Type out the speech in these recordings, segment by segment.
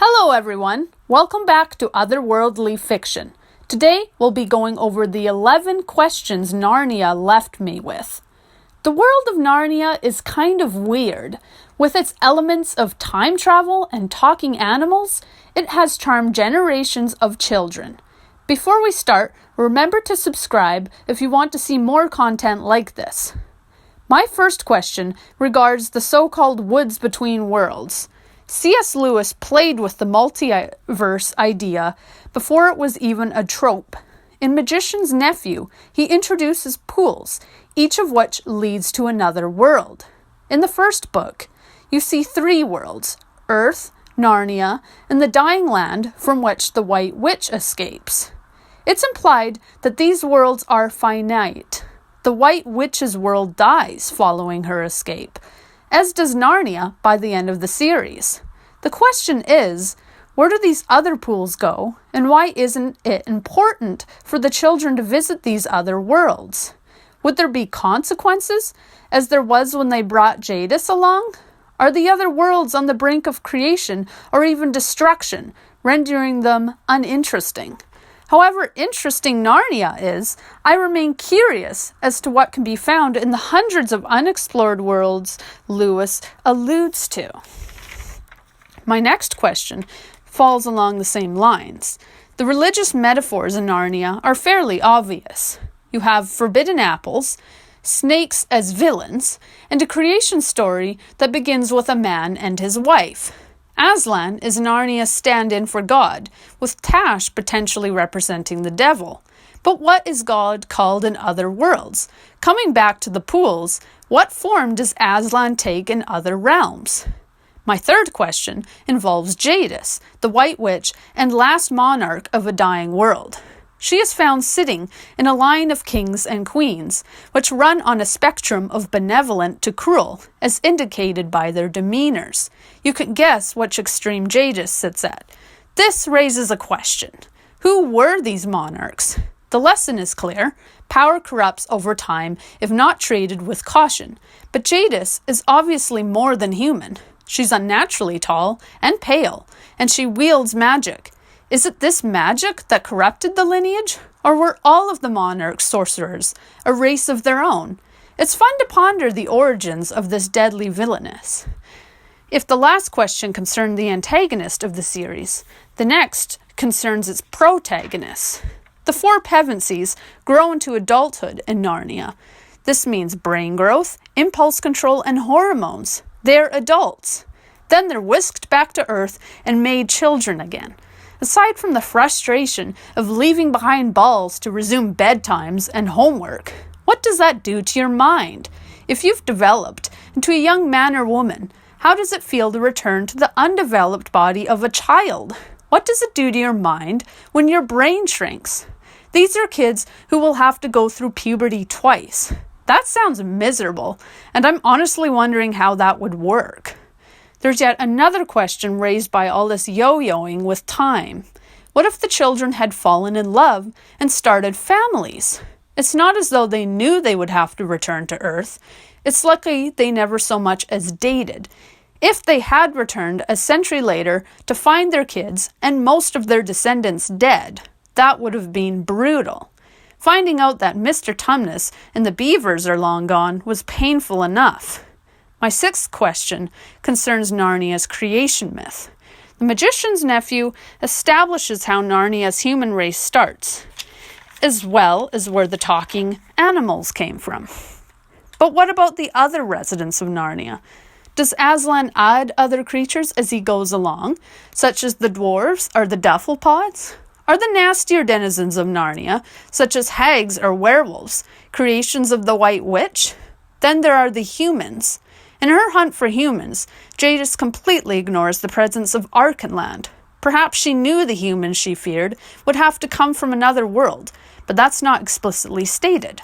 Hello everyone, welcome back to Otherworldly Fiction. Today we'll be going over the 11 questions Narnia left me with. The world of Narnia is kind of weird. With its elements of time travel and talking animals, it has charmed generations of children. Before we start, remember to subscribe if you want to see more content like this. My first question regards the so-called woods between worlds. C.S. Lewis played with the multiverse idea before it was even a trope. In Magician's Nephew, he introduces pools, each of which leads to another world. In the first book, you see 3 worlds, Earth, Narnia, and the Dying Land from which the White Witch escapes. It's implied that these worlds are finite. The White Witch's world dies following her escape, as does Narnia by the end of the series. The question is, where do these other pools go, and why isn't it important for the children to visit these other worlds? Would there be consequences, as there was when they brought Jadis along? Are the other worlds on the brink of creation or even destruction, rendering them uninteresting? However interesting Narnia is, I remain curious as to what can be found in the hundreds of unexplored worlds Lewis alludes to. My next question falls along the same lines. The religious metaphors in Narnia are fairly obvious. You have forbidden apples, snakes as villains, and a creation story that begins with a man and his wife. Aslan is Narnia's stand-in for God, with Tash potentially representing the devil. But what is God called in other worlds? Coming back to the pools, what form does Aslan take in other realms? My third question involves Jadis, the White Witch and last monarch of a dying world. She is found sitting in a line of kings and queens, which run on a spectrum of benevolent to cruel, as indicated by their demeanors. You can guess which extreme Jadis sits at. This raises a question. Who were these monarchs? The lesson is clear. Power corrupts over time if not treated with caution. But Jadis is obviously more than human. She's unnaturally tall and pale, and she wields magic. Is it this magic that corrupted the lineage? Or were all of the monarchs sorcerers, a race of their own? It's fun to ponder the origins of this deadly villainess. If the last question concerned the antagonist of the series, the next concerns its protagonist. The 4 Pevensies grow into adulthood in Narnia. This means brain growth, impulse control, and hormones. They're adults. Then they're whisked back to Earth and made children again. Aside from the frustration of leaving behind balls to resume bedtimes and homework, what does that do to your mind? If you've developed into a young man or woman, how does it feel to return to the undeveloped body of a child? What does it do to your mind when your brain shrinks? These are kids who will have to go through puberty twice. That sounds miserable, and I'm honestly wondering how that would work. There's yet another question raised by all this yo-yoing with time. What if the children had fallen in love and started families? It's not as though they knew they would have to return to Earth. It's lucky they never so much as dated. If they had returned a century later to find their kids and most of their descendants dead, that would have been brutal. Finding out that Mr. Tumnus and the beavers are long gone was painful enough. My 6th question concerns Narnia's creation myth. The Magician's Nephew establishes how Narnia's human race starts, as well as where the talking animals came from. But what about the other residents of Narnia? Does Aslan add other creatures as he goes along, such as the dwarves or the Dufflepods? Are the nastier denizens of Narnia, such as hags or werewolves, creations of the White Witch? Then there are the humans. In her hunt for humans, Jadis completely ignores the presence of Archenland. Perhaps she knew the humans she feared would have to come from another world, but that's not explicitly stated.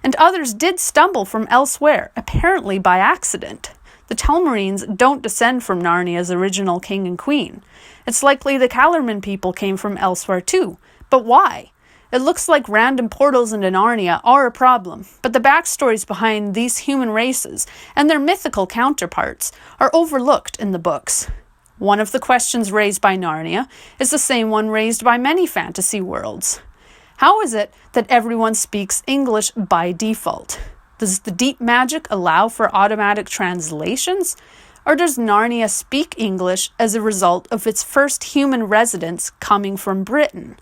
And others did stumble from elsewhere, apparently by accident. The Telmarines don't descend from Narnia's original king and queen. It's likely the Calormen people came from elsewhere too. But why? It looks like random portals into Narnia are a problem, but the backstories behind these human races and their mythical counterparts are overlooked in the books. One of the questions raised by Narnia is the same one raised by many fantasy worlds. How is it that everyone speaks English by default? Does the deep magic allow for automatic translations? Or does Narnia speak English as a result of its first human residents coming from Britain?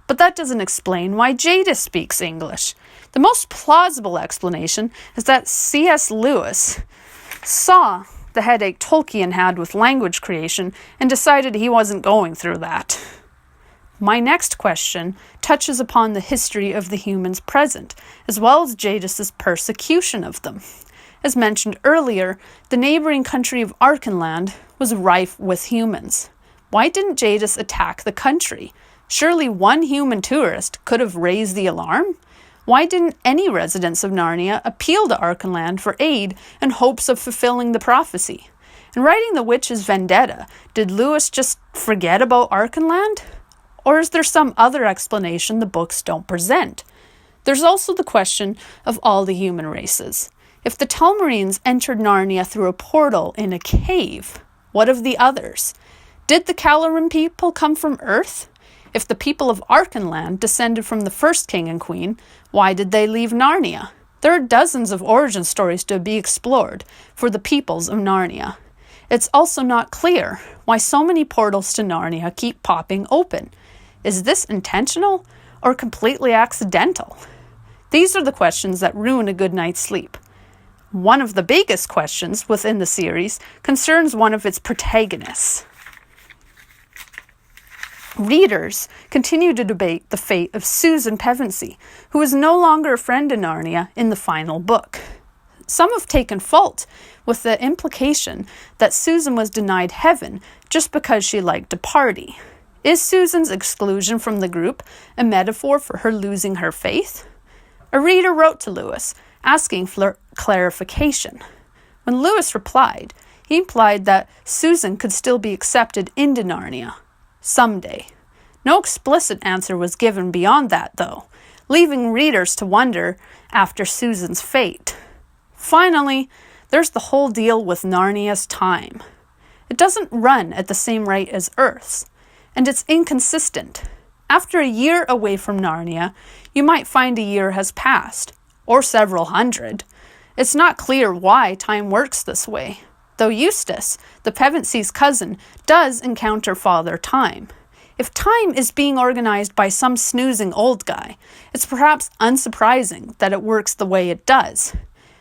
But that doesn't explain why Jadis speaks English. The most plausible explanation is that C.S. Lewis saw the headache Tolkien had with language creation and decided he wasn't going through that. My next question touches upon the history of the humans present, as well as Jadis's persecution of them. As mentioned earlier, the neighboring country of Archenland was rife with humans. Why didn't Jadis attack the country? Surely one human tourist could have raised the alarm? Why didn't any residents of Narnia appeal to Archenland for aid in hopes of fulfilling the prophecy? In writing The Witch's Vendetta, did Lewis just forget about Archenland? Or is there some other explanation the books don't present? There's also the question of all the human races. If the Telmarines entered Narnia through a portal in a cave, what of the others? Did the Caloran people come from Earth? If the people of Archenland descended from the first king and queen, why did they leave Narnia? There are dozens of origin stories to be explored for the peoples of Narnia. It's also not clear why so many portals to Narnia keep popping open. Is this intentional or completely accidental? These are the questions that ruin a good night's sleep. One of the biggest questions within the series concerns one of its protagonists. Readers continue to debate the fate of Susan Pevensey, who is no longer a friend in Narnia in the final book. Some have taken fault with the implication that Susan was denied heaven just because she liked to party. Is Susan's exclusion from the group a metaphor for her losing her faith? A reader wrote to Lewis, asking for clarification. When Lewis replied, he implied that Susan could still be accepted into Narnia someday. No explicit answer was given beyond that, though, leaving readers to wonder after Susan's fate. Finally, there's the whole deal with Narnia's time. It doesn't run at the same rate as Earth's, and it's inconsistent. After a year away from Narnia, you might find a year has passed, or several hundred. It's not clear why time works this way, though Eustace, the Pevensey's cousin, does encounter Father Time. If time is being organized by some snoozing old guy, it's perhaps unsurprising that it works the way it does.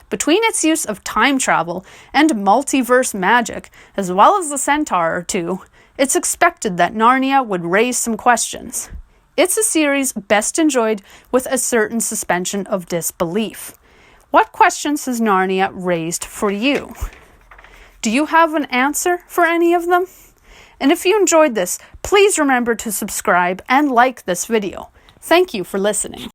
Between its use of time travel and multiverse magic, as well as the centaur or two, it's expected that Narnia would raise some questions. It's a series best enjoyed with a certain suspension of disbelief. What questions has Narnia raised for you? Do you have an answer for any of them? And if you enjoyed this, please remember to subscribe and like this video. Thank you for listening.